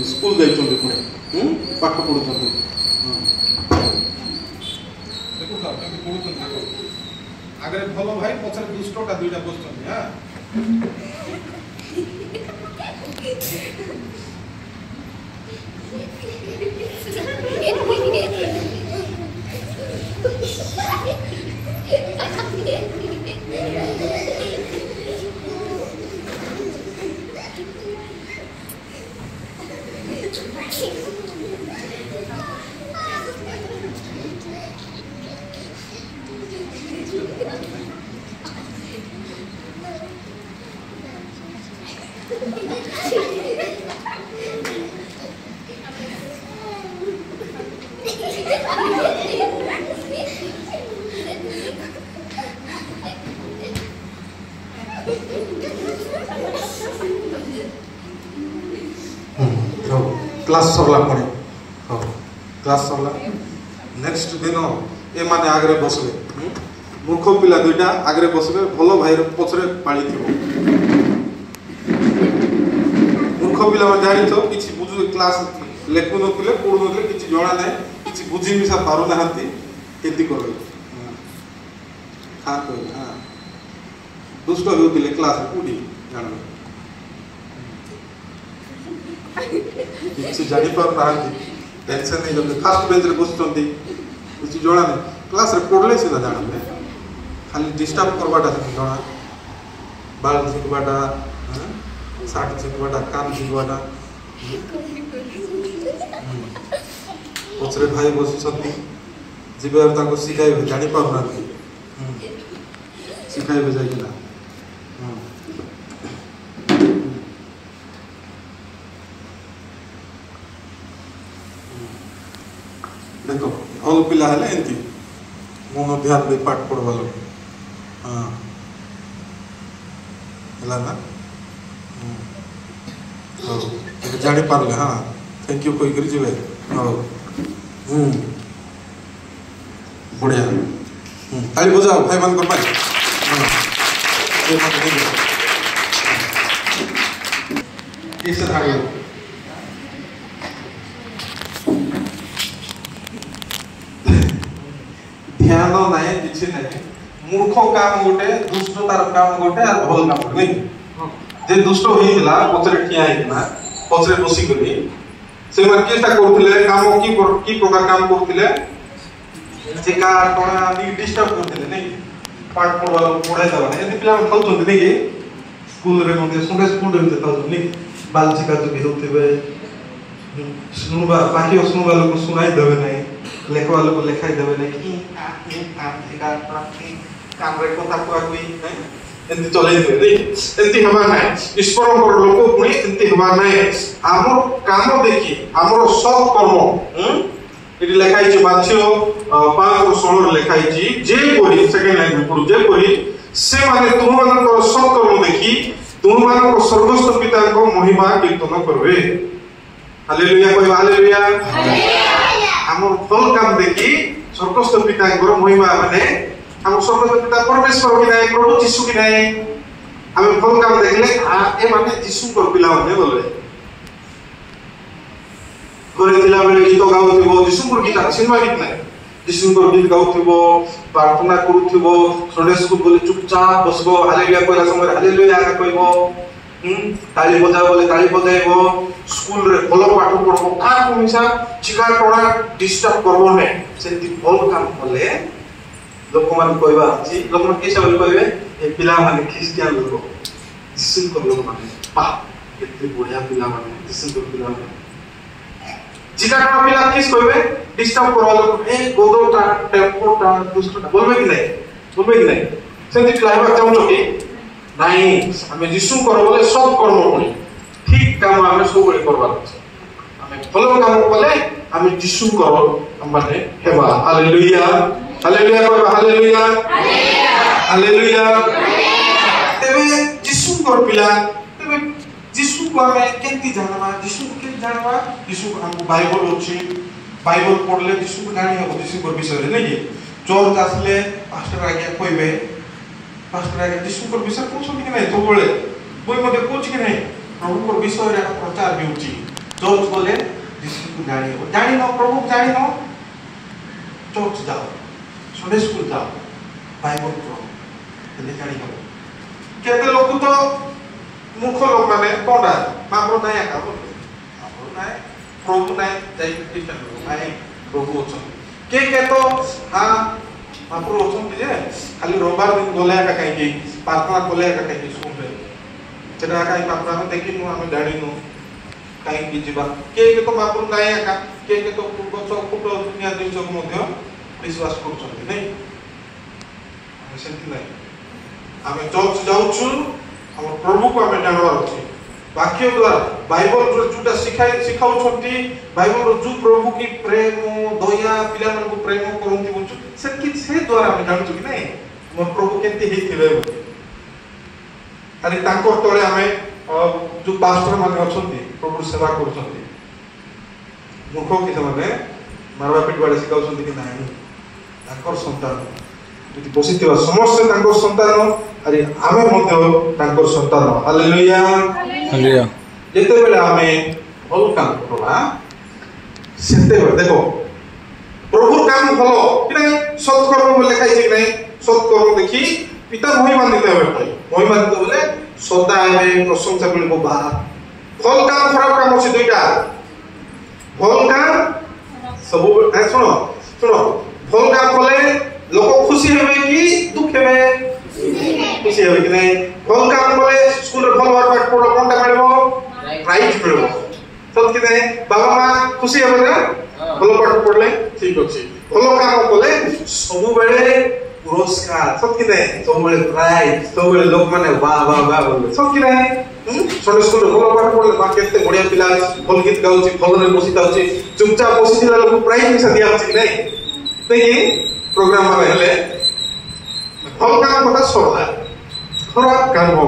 school जाइछन्ते Pune पाठ पढुछन्ते देखो sir केमि पढुछन्ते देखो आगे भलो भाई पछरे दुष्टटा दुईटा बसछन्ते हां क्लास सरला पुणे हाँ क्लास सरला नेक्स्ट दिन ए माने आगे बसबे मूर्ख पिला दुईटा आगे बसबे भलो भाई पछरे पाली थिबो मूर्ख पिला माने जानि तो किछि बुझु क्लास लेखु नथिले पढु नथिले किछि जणा नै किछि बुझि मिसा पारु नाहंती केति करबे हां तो हां दुष्ट होतिले क्लास पुडी जानबे किसी जानी पार नाहंती टेंशन नहीं जब फर्स्ट बेंच रे बसचंती किसी जणा नै क्लास रे पढले सीधा जानबे खाली डिस्टर्ब करबाटा जणा बाल झिकबाटा साट झिकबाटा कान झिकबाटा पछरे भाई बसचंती जिबे ताको सिखाइबे जानी पार नाहंती सिखाइबे जाइना देखो ऑल पिला हले एंती मन ध्यान दे पाठ पढवा लो हां हला ना हां तो जानि पारले हां थैंक यू कोई करी जेबे हां बढ़िया ताली बजाओ भाई मान कर भाई ये मत देखो इस धागे ध्यान नाही किछि नाही मूर्ख काम गोटे दुष्टतार काम गोटे और भल काम गोटे नहीं जे दुष्ट होइला पछरे ठिया हेतना पछरे बसी गली से मार केटा करथिले काम की प्रकार काम करथिले जे का टणा नि डिस्टर्ब करथिले नहीं पाठ पढवा पढाई दवा नहीं एति पिला खाउछन्ते नहीं स्कूल रे मध्ये संडे स्कूल रे ताउ नहीं बाल चिका जो होथिबे सुनुबा बाकी सुनुबा लोग सुनाई देबे नहीं लेखवा लोग लेखाई देबे नहीं कि काम रे कथा कोई नहीं एंती चले देबे नहीं एंती हमा नहीं ईश्वर को लोक पुणी एंती हमा नहीं हमर काम देखि हमर सब कर्म इति लेखाई छै बाछियो 5:16 लेखाई छी जे कोई सेकंड लाइन में पढु जे कोई से माने तुम मान को सब कर्म देखि तुम मान को सर्वस्व पिता को महिमा कीर्तन करबे हालेलुया कोई हालेलुया हालेलुया हमर फल काम देखि सर्वस्व पिता को महिमा माने हम सर्वस्व पिता परमेश्वर की नहीं प्रभु यीशु की नहीं हम फल काम देखले ए माने यीशु को पिला माने बोले करे दिला बेले गीत गाउथिबो यीशु को गीत सिनेमा गीत नहीं यीशु को गीत गाउथिबो प्रार्थना करूथिबो संडे स्कूल बोले चुपचाप बसबो हालेलुया कहला समय हालेलुया कहबो ताली बजाओ बोले ताली बजाइबो स्कूल रे भलो पाठ पढबो का कोमिसा चिका टोडा डिस्टर्ब करबो नै सेति भल काम करले लोक मान कहबा अछि लोक मान केसा बोल कहबे ए पिला माने क्रिश्चियन लोक यीशु को लोक माने पा केते बढ़िया पिला माने यीशु को पिला माने चिका टोडा पिला किस कहबे डिस्टर्ब करबा लोक ए गोदोटा टेम्पोटा दुष्टटा बोलबे कि नै सेति क्लाइबा चाहू कि नहीं हमें यीशु करो बोले सब कर्म पुणी ठीक काम हमें सब बड़े करबार अछि हमें भलो काम बोले हमें यीशु करो हम माने हेबा हालेलुया हालेलुया कहबा हालेलुया हालेलुया तेबे यीशु कर पिला तेबे यीशु को हमें केति जानबा यीशु को केति जानबा यीशु हमको बाइबल अछि बाइबल पढ़ले यीशु को जानि हो यीशु को विषय रे नहीं चोर आसले पास्टर आज्ञा कहबे पास्टर आगे यीशु को विषय पूछो कि नहीं तो बोले कोई मते पूछ कि नहीं प्रभु को विषय रे प्रचार भी होची चर्च बोले जिसको जानी नो प्रभु जानी नो चर्च जाओ संडे स्कूल जाओ बाइबल पढ़ो हेले जानी हो केते लोक तो मूर्ख लोक माने कोडा माप्रो नाय आका माप्रो नाय प्रभु नाय जाई क्रिश्चियन लोक नाय प्रभु अछन के तो हां माप्रो अछन जे खाली रविवार दिन गले आका काई प्रार्थना गले आका काई सुन रे सेटा काई प्रार्थना में देखि नु हम जानि नु काई की जीवा के तो माप्रो नाय आका के तो गछ फुट दुनिया दिन सब मध्य विश्वास करूछन नै सेंति नै आमे चर्च जाउछु हम प्रभु को आमे जानवर अछि वाक्य द्वारा बाइबल जो जुटा सिखाउ छथि बाइबल जो प्रभु की प्रेम दया पिला मन को प्रेम करंती बुझु से द्वारा आमे जानछु कि नै हम प्रभु केति हेथिबे अरे तांको तळे आमे जो पास्टर माने अछथि प्रभु सेवा करूछथि मूर्ख कि माने मारवा पिट बाडे सिखाउ छथि कि नाही तांकर संतान যদি বসিଥିବା ସମସ୍ତେ ତାଙ୍କ ସନ୍ତାନ ଆରେ ଆମେ ମଧ୍ୟ ତାଙ୍କ ସନ୍ତାନ ହାଲେଲୁୟା ହାଲେଲୁୟା ଯେତେବେଳେ ଆମେ ଭଲ କାମ କରିବା ସେତେବେଳେ ଦେଖ ପ୍ରଭୁର କାମ ଭଲ କି ନାହିଁ ସତ୍କର୍ମ ବୋଲି ଲେଖା ହେଇଛି କି ନାହିଁ ସତ୍କର୍ମ ଦେଖି ପିତା ମହିମାନ୍ବିତ ହେବେ ପାଇଁ ମହିମାନ୍ବିତ ବୋଲେ ସଦା ହେବେ ପ୍ରଶଂସା ମିଳିବ ବା ଭଲ କାମ ଖରାପ କାମ ଅଛି ଦୁଇଟା ଭଲ କାମ ସବୁବେଳେ ଶୁଣ ଭଲ କାମ କଲେ लोक खुशी हेबे कि दुख हेबे खुशी हेबे कि नहीं भल काम करे स्कूल रे भल पाठ पढो कोनटा मिलबो प्राइज मिलबो सत कि नहीं बाबा मां खुशी हेबे ना भल पाठ पढले ठीक अछि भल काम कले सब बेले पुरस्कार सत कि नहीं सब बेले प्राइज सब बेले लोक माने वाह वाह वाह बोले सत कि नहीं संडे स्कूल रे भल पाठ पढले बा केते बढ़िया पिला भल गीत गाउची भल रे बसी गाउची चुपचाप बसी दिला लोक प्राइज मिसा दिया अछि कि नहीं देखि प्रोग्राम में हेले भल काम कथा सरला खराब काम हो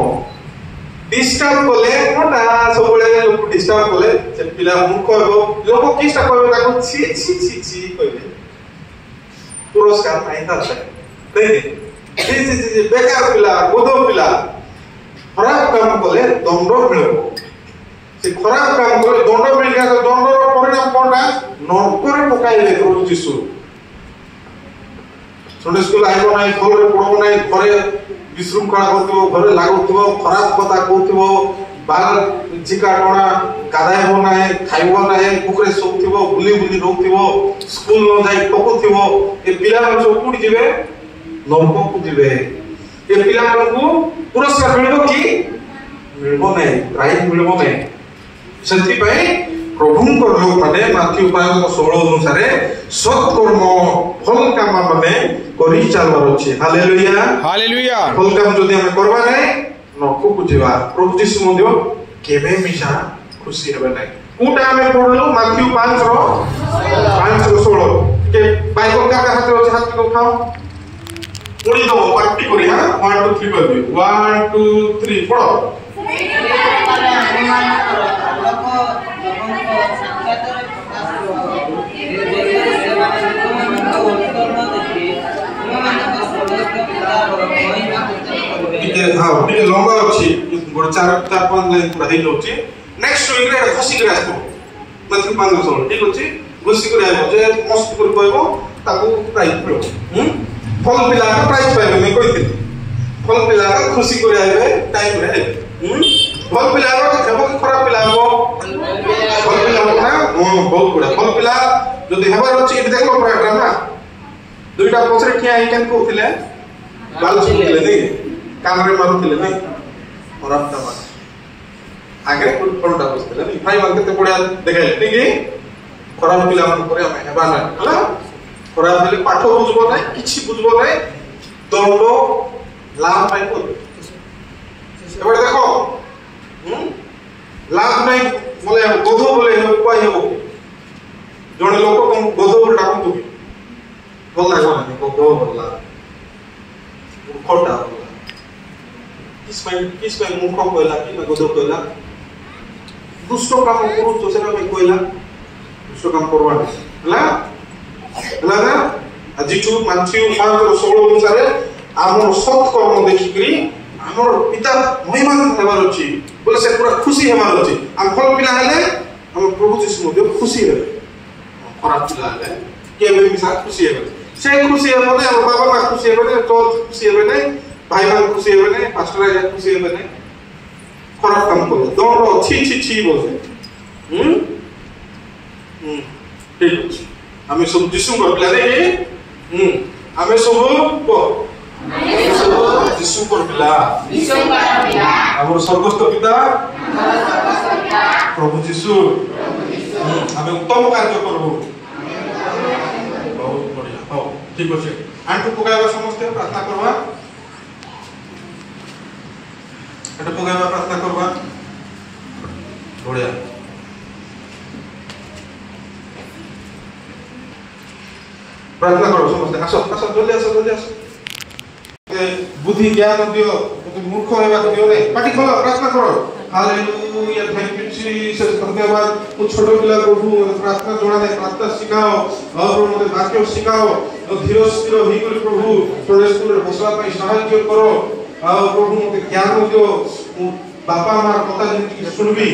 डिस्टर्ब कोले कोटा सब बेले लोक डिस्टर्ब कोले से पिला मूर्ख हो लोक किस्ता कहबे ताको छी छी छी छी कहबे पुरस्कार नाही थाते देखि जी बेकार पिला गोदो पिला खराब काम कोले दंड मिलबो से खराब काम कोले दंड मिल गया तो दंडर परिणाम कोनटा नरकरे पकाइले प्रभु यीशु संडे स्कूल आइबो नाही घर रे पढबो नाही घरे विशृंखला करथिबो घरे लागुथिबो खराब कथा कहथिबो बाल चिका टोना गाधाइबो नाही खाइबो नाही पुकरे सोथिबो बुली बुली रोथिबो स्कूल न जाई टकुथिबो ए पिला मन सब कुडी जिवे नरक को जिवे ए पिला मन को पुरस्कार मिलबो कि मिलबो नाही प्राइज मिलबो नाही सेंति पई प्रभुंकर लोक माने माथ्यू 5:16 अनुसार सत्कर्म फल काम माने करि चालबार अछि हालेलुया हालेलुया फल काम जदि हम करबा नै नरक को जिवा प्रभु यीशु मध्य केबे मिसा खुशी हेबे नै कोटा हमें पढलो माथ्यू 5:16 के बाइबल का हाथ अछि हाथ को उठाओ पुणी दो पार्टी करी हां 1 2 3 कर 1 2 3 पढ़ो हां टिके लंबा अछि गोटे 4-5 लाइन पूरा हेइ लोछि नेक्स्ट वीक रे खुशी करे आसो माथि 5:16 ठीक अछि खुशी करे आबो जे मस्त कर कहबो ताकू प्राइज मिलो फल पिला का प्राइज पाइबे मैं कहिथि फल पिला का खुशी करे आबे टाइम रे फल पिला का हेबो कि खराब पिला हो फल पिला हो ना बहुत गुडा फल पिला जदि हेबार अछि एबे देखलो प्रोग्राम ना दुईटा पछरे किया आई केन कहथिले बाल छुले नै कान रे मारुथिले नै खराब तमा आगे कोनटा बसथिले नै भाई मान केते बढिया देखाइले ठीक है खराब पिला मन करे हम हेबा ना हला खराब हेले पाठ बुझबो नै किछि बुझबो नै दंड लाभ पाइबो एबे देखो लाभ नै बोले गोधो बोले उपाय हेबो जणे लोक कोन गोधो बोले डाकु बोल लागो नै गोधो बोला खोटा बोला किस पे मूर्ख कहला कि मैं गोधो कहला दुष्ट काम करू तो सेना में कहला दुष्ट काम करवा हला हला ना अजिचु माथ्यू 5:16 अनुसार हमर सत कर्म देखिकरी हमर पिता महिमा हेबार अछि बोले से पूरा खुशी हेबार अछि हम फल पिला हेले हम प्रभु जीशु मध्य खुशी है खराब पिला है केबे मिसा खुशी है से खुशी है माने हम बाबा मा खुशी है माने तो खुशी है माने भाई मान खुशी है माने पास्टर या खुशी है माने खराब काम करे दोनों छी बोले ठीक है हमें सब जीशु को पिला दे हमें सब को जीशु को पिला हमर स्वर्गस्थ पिता प्रभु जीशु हमें उत्तम कार्य करबो बहुत बढ़िया हो ठीक अछि आंटू पकाइबा समस्त प्रार्थना करबा आंटू पकाइबा प्रार्थना करबा बढ़िया प्रार्थना करो समस्त आसो जल्दी आसो बुद्धि ज्ञान दियो मूर्ख होगा दियो नहीं पाटी खोलो प्रार्थना करो हालेलुया थैंक यू जीसस धन्यवाद उन छोटे पिला प्रभु प्रार्थना जोड़ा दे प्रार्थना सिखाओ और मते वाक्य सिखाओ धीर स्थिर होई कर प्रभु थोड़े स्कूल बसला पई सहायता करो और प्रभु मते ज्ञान दियो बापा मार कथा जेंति सुनबी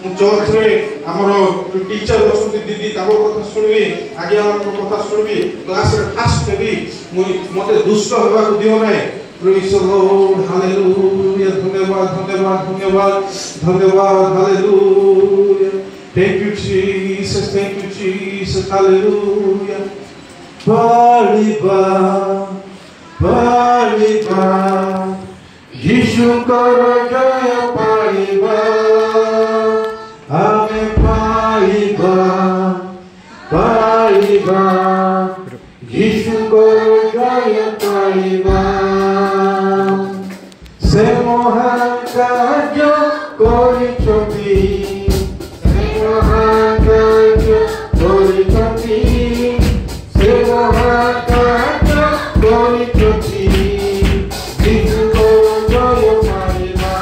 चर्च रे हमरो टीचर बसुती दीदी ताको कथा सुनबी आगे हमरो कथा सुनबी क्लास रे फास्ट देबी मते दुष्ट होबा को दियो नै प्रेज द लॉर्ड हालेलुया धन्यवाद hallelujah thank you Jesus hallelujah पालिबा यीशु कर जय पालिबा हमें पाइबा यीशु को जय पाइबा से महान कार्य करिछथि से महान कार्य करिछथि से महान कार्य करिछथि यीशु को जय पाइबा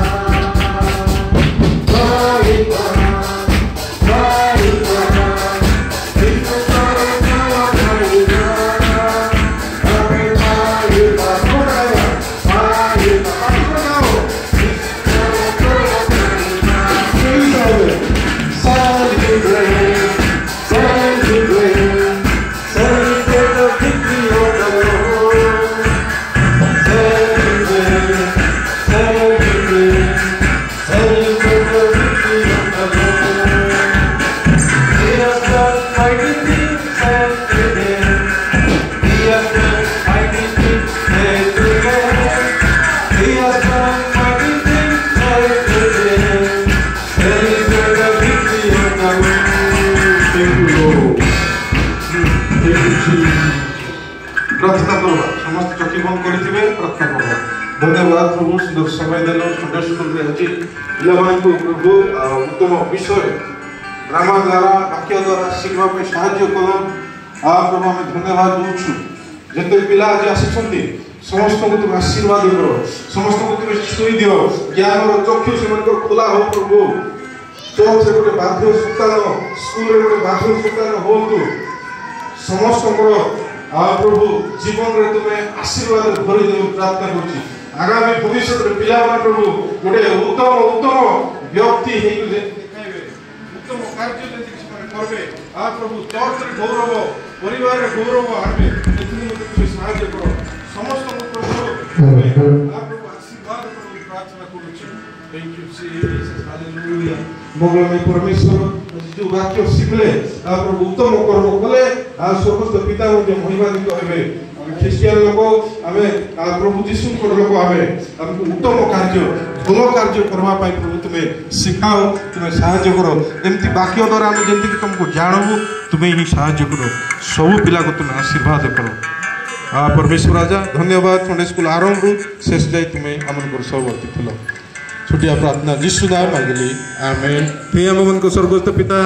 प्रार्थना करो समस्त चकी बंद करथिबे प्रार्थना करो धन्यवाद प्रभु सुंदर समय देलो संडे स्कूल रे अछि पिलामान को प्रभु उत्तम विषय ड्रामा द्वारा वाक्य द्वारा शिक्षा पे सहायता करो आ प्रभु हमें धन्यवाद दूछु जते पिला जे आछिसंती समस्त को तुम आशीर्वाद करो समस्त को तुम छुई दियो ज्ञान रो चक्षु सेमन खुला हो प्रभु चर्च रे गोटे बाध्य सुतान स्कूल रे गोटे बाध्य सुतान होतु समस्त को प्रभु जीवन रे तुम्हें आशीर्वाद भरी दे प्रार्थना करछि आगामी भविष्य रे पिला प्रभु गोटे उत्तम व्यक्ति हे देखाइबे उत्तम कार्य जे किछ करबे आ प्रभु चर्च रे गौरव परिवार रे गौरव आनबे एथि मते सहायता करो समस्त को प्रभु आ प्रभु आशीर्वाद करो प्रार्थना करछि थैंक यू जीसस हालेलुया मंगलमय परमेश्वर जो वाक्य शिखले आ प्रभु उत्तम कर्म कले आ स्वर्गस्थ पिता जो महिमान्वित हेबे ख्रिस्टियन लोक आमे प्रभु जीशु को लोक आमे हमको उत्तम कार्य भलो कार्य करबा पाई प्रभु तुमे सिखाओ तुमे सहायता करो एमती वाक्य द्वारा हम जेंति कि तुमको जानबो तुमे ही सहायता करो सब पिला को तुमे आशीर्वाद करो आ परमेश्वर राजा धन्यवाद संडे स्कूल आरंभ शेष जाय तुमे हमन को सब अतिथि लो छोटिया प्रार्थना जीशु नाम मांगली आमेन हे हम मन को स्वर्गस्थ पिता